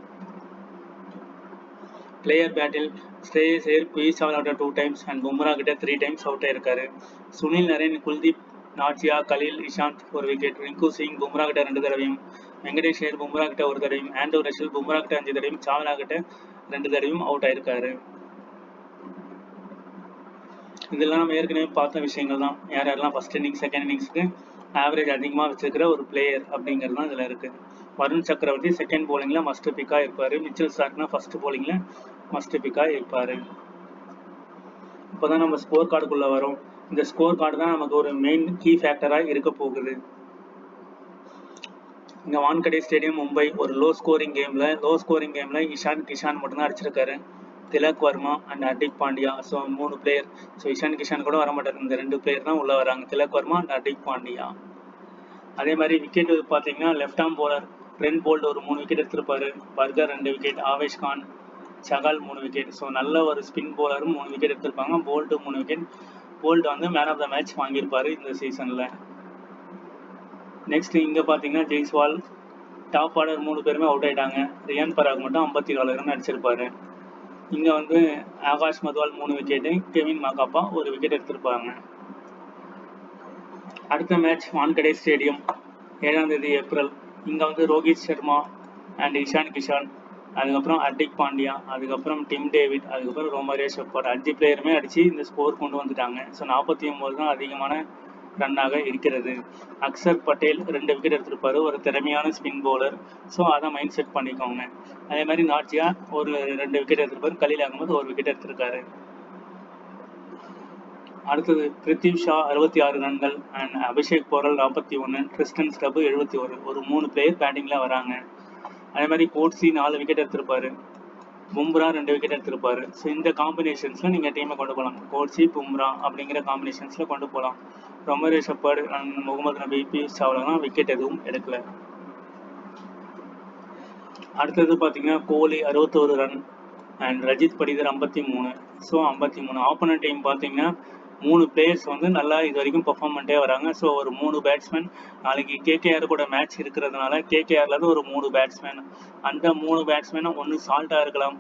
Player battle Shreyas Iyer குயிஸ் all out 2 times and Bumrah கிட்ட 3 டைம்ஸ் அவுட் ஆயிருக்காரு. சுனில் நரேன், குல்தீப் நாச்சியா, கலீல் இஷாந்த் 1 விக்கெட். ரிங்கு சிங் பும்ரா கிட்ட 2 தடவையும், வெங்கடேஷ் ஐயர் பும்ரா கிட்ட 1 தடவையும், ஆண்ட்ரூ ரஷல் பும்ரா கிட்ட 5 தடவையும், சாவ்லா கிட்ட 2 தடவையும் அவுட் ஆயிருக்காரு. இதெல்லாம் நம்ம ஏற்கனவே பார்த்த விஷயங்கள் தான். யாரெல்லாம் ஃபர்ஸ்ட் இன்னிங்ஸ் செகண்ட் இன்னிங்ஸ்க்கு ஆவரேஜ் அதிகமாக வச்சிருக்கிற ஒரு பிளேயர் அப்படிங்கிறது தான் இதில் இருக்குது. வருண் சக்கரவர்த்தி செகண்ட் போலிங்கில் மஸ்ட் பிக்காக இருப்பார். மிச்சல் ஸ்டார்க்னா ஃபர்ஸ்ட் போலிங்கில் மஸ்ட் பிக்காக இருப்பார். இப்போ தான் நம்ம ஸ்கோர் கார்டுக்குள்ளே வரோம். இந்த ஸ்கோர் கார்டு தான் நமக்கு ஒரு மெயின் கீ ஃபேக்டராக இருக்க போகுது. இங்கே வான்கடே ஸ்டேடியம் மும்பை ஒரு லோ ஸ்கோரிங் கேமில் இஷான் கிஷான் மட்டும்தான் அடிச்சிருக்காரு. Tilak Varma and Hardik Pandya. So 3 player. So Ishan Kishan கூட வர மாட்டார். இந்த 2 பிளேயர் தான் உள்ளே வராங்க, திலக் வர்மா அண்ட் ஹர்திக் பாண்டியா. அதே மாதிரி விக்கெட் பார்த்தீங்கன்னா left arm bowler Trent Boult ஒரு 3 விக்கெட் எடுத்திருப்பாரு. Burger 2 wicket, Avesh Khan, Chahal 3 wicket. So நல்ல ஒரு ஸ்பின் போலரும் 3 விக்கெட் எடுத்திருப்பாங்க. Boult 3 wicket. போல்ட் வந்து மேன் ஆஃப் த மேட்ச் வாங்கியிருப்பாரு இந்த சீசனில். நெக்ஸ்ட் இங்கே பார்த்தீங்கன்னா ஜெய்ஸ்வால் டாப் ஆர்டர் 3 பேருமே அவுட் ஆகிட்டாங்க. ரியான் பராக் மட்டும் 54 ரன் அடிச்சிருப்பாரு. இங்கே வந்து ஆகாஷ் மத்வால் 3 விக்கெட்டு, கெவின் மகாப்பா 1 விக்கெட் எடுத்திருப்பாங்க. அடுத்த மேட்ச் வான்கடே ஸ்டேடியம் 7ஆம் தேதி ஏப்ரல். இங்கே வந்து ரோஹித் சர்மா அண்ட் இஷான் கிஷான், அதுக்கப்புறம் ஹர்திக் பாண்டியா, அதுக்கப்புறம் டிம் டேவிட், அதுக்கப்புறம் ரோமாரியோ ஷெப்பர்ட் 5 பிளேயருமே அடித்து இந்த ஸ்கோர் கொண்டு வந்துட்டாங்க. ஸோ 49 தான் அதிகமான ரன்னாக இருக்கிறது. அக்சர் பட்டேல் 2 விக்கெட் எடுத்திருப்பாரு, ஒரு திறமையான ஸ்பின் பவுலர். ஸோ அதை மைண்ட் செட் பண்ணிக்கோங்க. அதே மாதிரி நாச்சியா ஒரு 2 விக்கெட் எடுத்திருப்பாரு. கலீல் அகமது 1 விக்கெட் எடுத்திருக்காரு. அடுத்தது பிரித்திவ் ஷா 66 ரன்கள் and Abhishek Porel 41, Tristan Stubbs 71. ஒரு 3 பிளேயர் பேட்டிங்கில் வராங்க. அதே மாதிரி கோட்ஸி 4 விக்கெட் எடுத்திருப்பாரு. பும்ரா 2 விக்கெட் எடுத்திருப்பாரு. ஸோ இந்த காம்பினேஷன்ஸில் நீங்கள் டீமை கொண்டு போகலாம். கோட்ஸி பும்ரா அப்படிங்கிற காம்பினேஷன்ஸில் கொண்டு போகலாம். ரொமாரியோ ஷெப்பர்ட் அண்ட் முகமது நபி, பியூஷ் சாவ்லாலாம் விக்கெட் எதுவும் எடுக்கல. அடுத்தது பார்த்தீங்கன்னா கோலி 61 run and Rajith Patidar 53. So 53. Opponent team பார்த்தீங்கன்னா 3 பிளேயர்ஸ் வந்து நல்லா இது வரைக்கும் பெர்ஃபார்ம் பண்ணிட்டே வராங்க. ஸோ ஒரு 3 பேட்ஸ்மேன் நாளைக்கு கேகேஆர் கூட மேட்ச் இருக்கிறதுனால கேகேஆர்லேருந்து ஒரு 3 பேட்ஸ்மேன், அந்த 3 பேட்ஸ்மேனும் ஒன்று சால்ட்டாக இருக்கலாம்,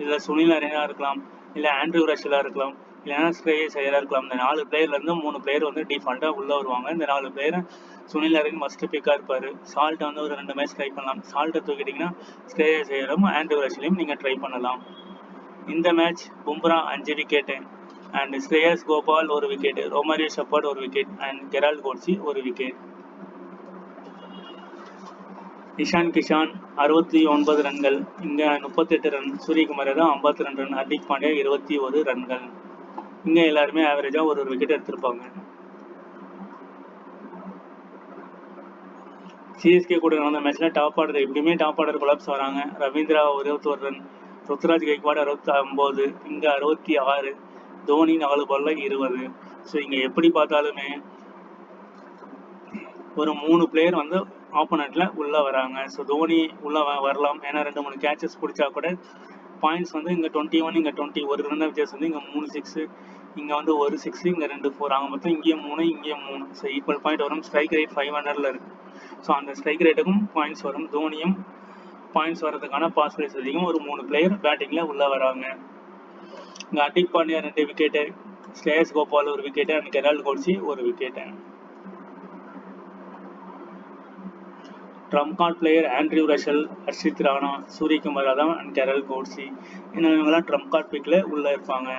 இல்லை சுனில் நரேனாக இருக்கலாம், இல்லை ஆண்ட்ரூ ரஷலாக இருக்கலாம், இல்லைன்னா ஸ்ரேயஸ் ஐயராக இருக்கலாம். இந்த 4 பிளேயர்லேருந்து 3 பிளேயர் வந்து டிஃபால்ட்டாக உள்ளே வருவாங்க. இந்த 4 பிளேயர் சுனில் நரேன் மஸ்ட் பிக்காக இருப்பார். சால்ட் வந்து ஒரு 2 மேட்ச் ட்ரை பண்ணலாம். சால்ட்டை தூக்கிட்டிங்கன்னா ஸ்ரேயஸ் ஐயரும் ஆண்ட்ரூ ரஷலையும் நீங்கள் ட்ரை பண்ணலாம். இந்த match Bumrah 5 wicket and Shreyas Gopal 1 wicket, Romario Shepherd 1 wicket and Gerald Coetzee 1 wicket. Ishan Kishan 69 ரன்கள், இங்கே 38 ரன். சூரியகுமார் தான் 52 ரன். ஹர்திக் பாண்டியா 21 ரன்கள். இங்கே எல்லாருமே ஆவரேஜாக ஒரு விக்கெட் எடுத்திருப்பாங்க. சிஎஸ்கே கூட நடந்த மேட்ச்சில் டாப் ஆர்டர் எப்படியுமே டாப் ஆர்டர் கொலாப்ஸ் வராங்க. ரவீந்திரா 21 ரன், ருத்ராஜ் கைக்வாட் 69, இங்கே 66, தோனி 4 பாலில் 20. ஸோ இங்கே எப்படி பார்த்தாலுமே ஒரு 3 பிளேயர் வந்து ஆப்போனண்ட்ல உள்ள வராங்க. ஸோ தோனி உள்ள வரலாம். ஏன்னா 2-3 கேட்சஸ் பிடிச்சா கூட பாயிண்ட்ஸ் வந்து இங்கே 21, இங்கே 20, ஒரு ரன் வித்தியாசம் வந்து இங்கே 3 6, இங்கே வந்து ஒரு 6, இங்கே 2 4 ஆக மொத்தம் இங்கேயும் 3, இங்கேயும் 3. ஸோ ஈக்குவல் பாயிண்ட் வரும். ஸ்ட்ரைக் ரேட் 500ல் இருக்கு. ஸோ அந்த ஸ்ட்ரைக் ரேட்டுக்கும் பாயிண்ட்ஸ் வரும். தோனியும் பாயிண்ட்ஸ் வரதுக்கான பாசிபிலிட்டிஸ் அதிகம். ஒரு 3 பிளேயர் பேட்டிங்கில் உள்ள வராங்க. இங்கே ஹர்திக் பாண்டியா 2 விக்கெட்டு, ஸ்ரேயஸ் கோபால் ஒரு விக்கெட்டு, அண்ட் கெரால்ட் கோட்ஸி ஒரு wicket. Trump card player Andre Russell, Harshit Rana, Suryakumar Yadav and Gerald Coetzee, இவங்கெல்லாம் ட்ரம் கார்ட் பிக்ல உள்ள இருப்பாங்க.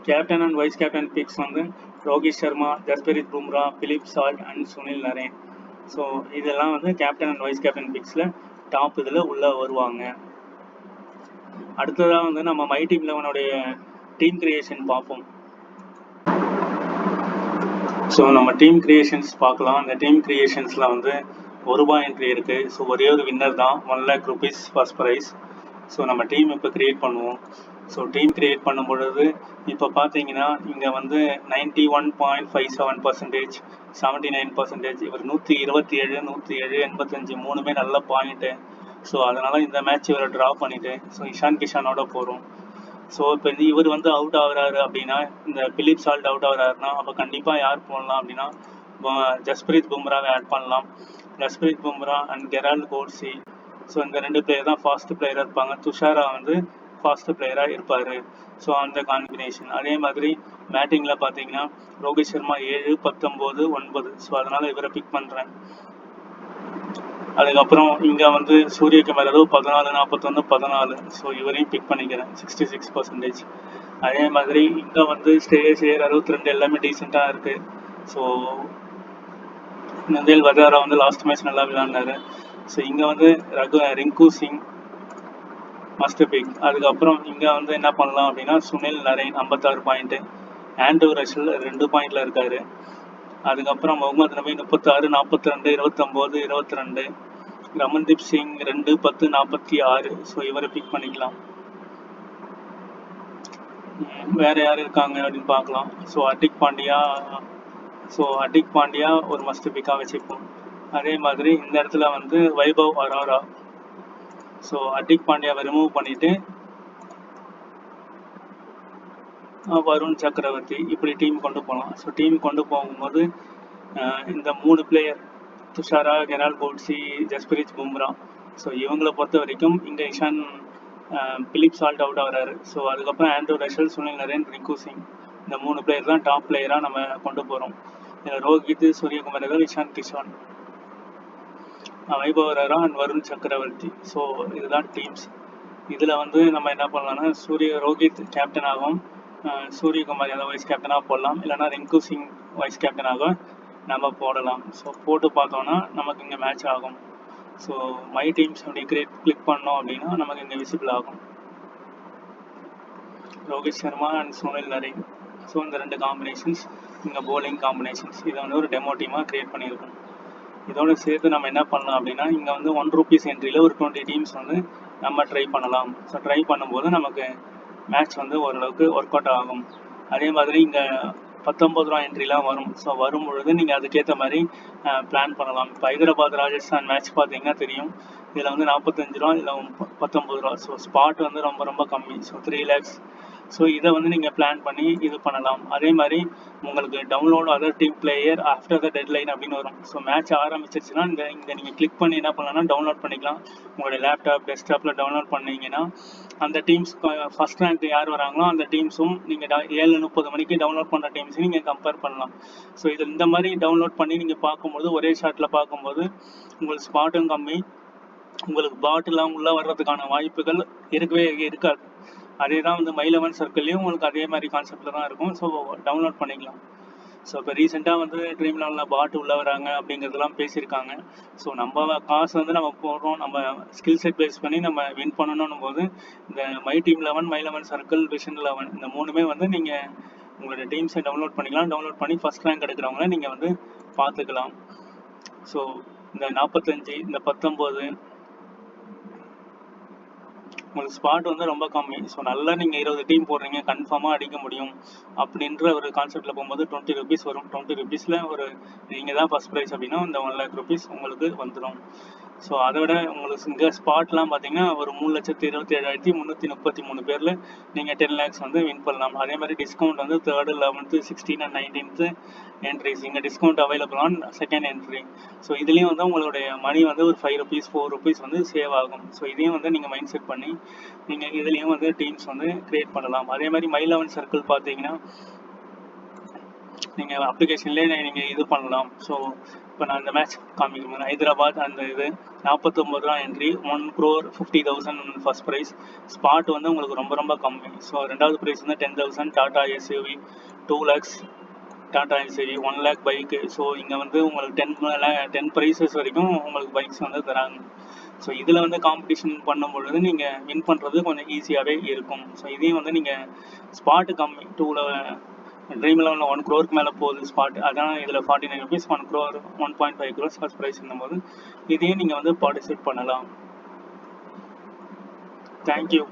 Captain and vice captain picks வந்து Rohit Sharma, Jasprit Bumrah, Phil Salt and Sunil Narine. So இதெல்லாம் வந்து கேப்டன் அண்ட் வைஸ் கேப்டன் பிக்ஸில் டாப் இதில் உள்ள வருவாங்க. அடுத்ததாக வந்து நம்ம மை டீம் 11 டீம் கிரியேஷன் பார்ப்போம். ஸோ நம்ம டீம் கிரியேஷன்ஸ் பார்க்கலாம். அந்த டீம் கிரியேஷன்ஸில் வந்து ₹1 என்ட்ரி இருக்குது. ஸோ ஒரே ஒரு வின்னர் தான், ₹1,00,000 ஃபர்ஸ்ட் ப்ரைஸ். ஸோ நம்ம டீம் இப்போ கிரியேட் பண்ணுவோம். ஸோ டீம் கிரியேட் பண்ணும் பொழுது இப்போ பார்த்தீங்கன்னா இங்கே வந்து 91.57%, 79%, இவர் 127, 107, 85 மூணுமே நல்ல பாயிண்ட்டு. ஸோ அதனால் இந்த மேட்ச் இவரை ட்ரா பண்ணிவிட்டு ஸோ இஷான் கிஷானோட போகிறோம். ஸோ இப்போ இவர் வந்து அவுட் ஆகுறாரு அப்படின்னா, இந்த பிலிப் சால்ட் அவுட் ஆகுறாருன்னா அப்போ கண்டிப்பாக யார் போடலாம் அப்படின்னா ஜஸ்பிரித் பும்ராவை ஆட் பண்ணலாம். Jasprit Bumrah and Gerald Coetzee, so இந்த 2 பிளேயர் தான் ஃபாஸ்ட் பிளேயராக இருப்பாங்க. துஷாரா வந்து ஃபாஸ்ட் பிளேயராக இருப்பார். ஸோ அந்த காம்பினேஷன். அதே மாதிரி பேட்டிங்கில் பார்த்தீங்கன்னா ரோஹித் சர்மா 7, 19, 9. ஸோ அதனால் இவரை பிக் பண்ணுறேன். அதுக்கப்புறம் இங்கே வந்து சூரியகுமார் யாதவ் 14, 41, 14. ஸோ இவரையும் பிக் பண்ணிக்கிறேன், 66%. அதே மாதிரி இங்கே வந்து ஸ்ரேயஸ் ஐயர் 62, எல்லாமே டீசெண்டாக இருக்குது. ஸோ நந்தேல் வஜாரா வந்து லாஸ்ட் மேட்ச் நல்லா விளையாடினாரு. ஸோ இங்கே வந்து ரிங்கு சிங் மஸ்ட் பிக். அதுக்கப்புறம் இங்கே வந்து என்ன பண்ணலாம் அப்படின்னா Sunil Naren 56 point, Andrew Russell 2 பாயிண்டில் இருக்கார். அதுக்கப்புறம் முகமது நபி 36, 42, 29, 22. ரமன்தீப் சிங் 2, 10, 46. ஸோ இவரை பிக் பண்ணிக்கலாம். வேறு யார் இருக்காங்க அப்படின்னு பார்க்கலாம். ஸோ ஹர்திக் பாண்டியா ஒரு மஸ்ட் பிக்காக வச்சுப்போம். அதே மாதிரி இந்த இடத்துல வந்து வைபவ் அரோரா. ஸோ ஹர்திக் பாண்டியாவை ரிமூவ் பண்ணிவிட்டு வருண் சக்கரவர்த்தி, இப்படி டீம் கொண்டு போகலாம். ஸோ டீம் கொண்டு போகும்போது இந்த 3 player Thushara, Gerald Coetzee, Jasprit Bumrah, so இவங்களை பொறுத்த வரைக்கும் இங்கே இஷான் பிலிப் சால்ட் அவுட் ஆகிறாரு. ஸோ அதுக்கப்புறம் ஆண்ட்ரூ ரஷல், சுனில் நரேன், ரிங்கு சிங், இந்த 3 பிளேயர் தான் டாப் பிளேயராக நம்ம கொண்டு போகிறோம். ரோஹித், சூரியகுமார் யாதவ், இஷான் கிஷான், வைபவ் அரோரா அண்ட் வருண் சக்கரவர்த்தி. ஸோ இதுதான் டீம்ஸ். இதில் வந்து நம்ம என்ன பண்ணலாம்னா ரோஹித் கேப்டனாகவும் சூரியகுமார் யாதவ் வைஸ் கேப்டனாக போடலாம், இல்லைனா ரிங்கு சிங் வைஸ் கேப்டனாக நம்ம போடலாம். ஸோ போட்டு பார்த்தோன்னா நமக்கு இங்கே மேட்ச் ஆகும். ஸோ மை டீம்ஸ் அப்படி கிளிக் பண்ணோம் அப்படின்னா நமக்கு இங்கே விசிபிள் ஆகும் ரோஹித் சர்மா அண்ட் சுனில் நரேன். ஸோ இந்த 2 காம்பினேஷன்ஸ் இங்கே போலிங் காம்பினேஷன்ஸ். இதை வந்து ஒரு டெமோ டீமாக க்ரியேட் பண்ணியிருக்கோம். இதோடு சேர்த்து நம்ம என்ன பண்ணலாம் அப்படின்னா இங்கே வந்து ₹1 என்ட்ரியில் ஒரு 20 டீம்ஸ் வந்து நம்ம ட்ரை பண்ணலாம். ஸோ ட்ரை பண்ணும்போது நமக்கு மேட்ச் வந்து ஓரளவுக்கு ஒர்க் அவுட் ஆகும். அதே மாதிரி இங்கே ₹19 என்ட்ரிலாம் வரும். ஸோ வரும் பொழுது நீங்கள் அதுக்கேற்ற மாதிரி பிளான் பண்ணலாம். இப்போ ஹைதராபாத் ராஜஸ்தான் மேட்ச் பார்த்தீங்கன்னா தெரியும், இதில் வந்து ₹45, இல்லை ₹19. ஸோ ஸ்பாட் வந்து ரொம்ப ரொம்ப கம்மி. So 3 lakhs. ஸோ இதை வந்து நீங்கள் பிளான் பண்ணி இது பண்ணலாம். அதே மாதிரி உங்களுக்கு download other team player after the deadline அப்படின்னு வரும். ஸோ மேட்ச் ஆரம்பிச்சிருச்சுன்னா இங்கே நீங்கள் கிளிக் பண்ணி என்ன பண்ணலாம்னா டவுன்லோட் பண்ணிக்கலாம். உங்களுடைய லேப்டாப், டெஸ்க்டாப்பில் டவுன்லோட் பண்ணிங்கன்னா அந்த டீம்ஸ் ஃபஸ்ட் ரேங்க் யார் வராங்களோ அந்த டீம்ஸும் நீங்கள் 7:30 மணிக்கு டவுன்லோட் பண்ணுற டீம்ஸையும் நீங்கள் கம்பேர் பண்ணலாம். ஸோ இது இந்த மாதிரி டவுன்லோட் பண்ணி நீங்கள் பார்க்கும்போது ஒரே ஷாட்டில் பார்க்கும்போது உங்களுக்கு ஸ்பாட்டும் கம்மி, உங்களுக்கு பாட்டிலாம் உள்ளே வர்றதுக்கான வாய்ப்புகள் இருக்கவே இருக்காது. அதே தான் வந்து மை 11 சர்க்கிள்லையும் உங்களுக்கு அதே மாதிரி கான்செப்டில் தான் இருக்கும். ஸோ டவுன்லோட் பண்ணிக்கலாம். ஸோ இப்போ ரீசெண்டாக வந்து ட்ரீம் 11 பாட்டு உள்ளே வராங்க அப்படிங்கிறதுலாம் பேசியிருக்காங்க. ஸோ நம்ம காசு வந்து நம்ம போடுறோம், நம்ம ஸ்கில் செட் பேஸ் பண்ணி நம்ம வின் பண்ணணும் போது இந்த my team 11, my 11 circle, vision 11 இந்த 3மே வந்து நீங்கள் உங்களோட டீம்ஸை டவுன்லோட் பண்ணிக்கலாம். டவுன்லோட் பண்ணி ஃபஸ்ட் ரேங்க் எடுக்கிறவங்கள நீங்கள் வந்து பார்த்துக்கலாம். ஸோ இந்த 45, இந்த 19, உங்களுக்கு ஸ்பாட் வந்து ரொம்ப கம்மி. ஸோ நல்லா நீங்கள் 20 டீம் போடுறீங்க, கன்ஃபார்மாக அடிக்க முடியும் அப்படின்ற ஒரு கான்செப்டில் போகும்போது 20 ருபீஸ் வரும். 20 ருபீஸில் ஒரு நீங்கள் தான் ஃபஸ்ட் ப்ரைஸ் அப்படின்னா இந்த 1 lakh rupees உங்களுக்கு வந்துடும். ஸோ அதை விட உங்களுக்கு இங்கே ஸ்பாட்லாம் பார்த்தீங்கன்னா ஒரு 3,27,333 பேரில் நீங்கள் 10 lakhs வந்து வின் பண்ணலாம். அதே மாதிரி டிஸ்கவுண்ட் வந்து 3rd, 11th, 16th and 19th entries இங்கே discount available on second entry. So இதுலேயும் வந்து உங்களுடைய மணி வந்து ஒரு 5 rupees 4 rupees வந்து சேவ் ஆகும். ஸோ இதையும் வந்து நீங்கள் மைண்ட் செட் பண்ணி நீங்கள் இதுலேயும் வந்து டீம்ஸ் வந்து க்ரியேட் பண்ணலாம். அதே மாதிரி My 11 சர்க்கிள் பார்த்தீங்கன்னா நீங்கள் அப்ளிகேஷன்லேயே நீங்கள் இது பண்ணலாம். ஸோ இப்போ நான் இந்த மேட்ச் காமிக்கிறேன். ஹைதராபாத் அந்த இது 49 ரூபா என்ட்ரி, 1,50,000 ஃபர்ஸ்ட் ப்ரைஸ். ஸ்பாட் வந்து உங்களுக்கு ரொம்ப ரொம்ப கம்மி. ஸோ ரெண்டாவது ப்ரைஸ் வந்து 10,000 Tata SUV, 2 lakhs Tata SUV, 1 lakh bike. So இங்கே வந்து உங்களுக்கு 10 ப்ரைஸஸ் வரைக்கும் உங்களுக்கு பைக்ஸ் வந்து தராங்க. ஸோ இதில் வந்து காம்படிஷன் பண்ணும் பொழுது நீங்கள் வின் பண்ணுறது கொஞ்சம் ஈஸியாகவே இருக்கும். ஸோ இதையும் வந்து நீங்கள் ஸ்பாட்டு கம்மி, ட்ரீம் 11 1 crore மேலே போகுது ஸ்பாட். அதான் இதில் 49 rupees 1 crore 1.5 crores first prize போது இதையும் நீங்கள் வந்து பார்ட்டிசிபேட் பண்ணலாம். தேங்க்யூ.